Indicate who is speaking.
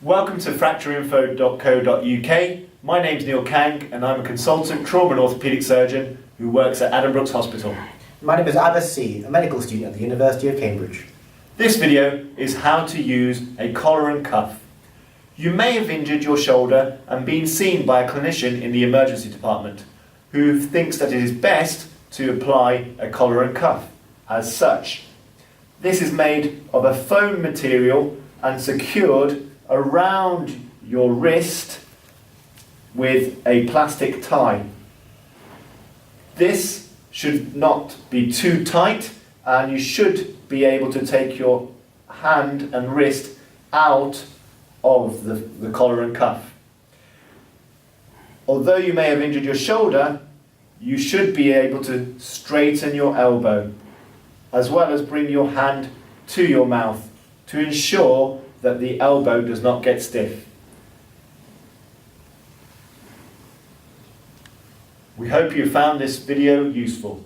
Speaker 1: Welcome to freqeuntly.co.uk. My name's Neil Kang and I'm a consultant trauma and orthopaedic surgeon who works at Addenbrooke's Hospital.
Speaker 2: My name is Abbas C, a medical student at the University of Cambridge.
Speaker 1: This video is how to use a collar and cuff. You may have injured your shoulder and been seen by a clinician in the emergency department who thinks that it is best to apply a collar and cuff as such. This is made of a foam material and secured around your wrist with a plastic tie. This should not be too tight and you should be able to take your hand and wrist out of the collar and cuff. Although you may have injured your shoulder, you should be able to straighten your elbow as well as bring your hand to your mouth to ensure that the elbow does not get stiff. We hope you found this video useful.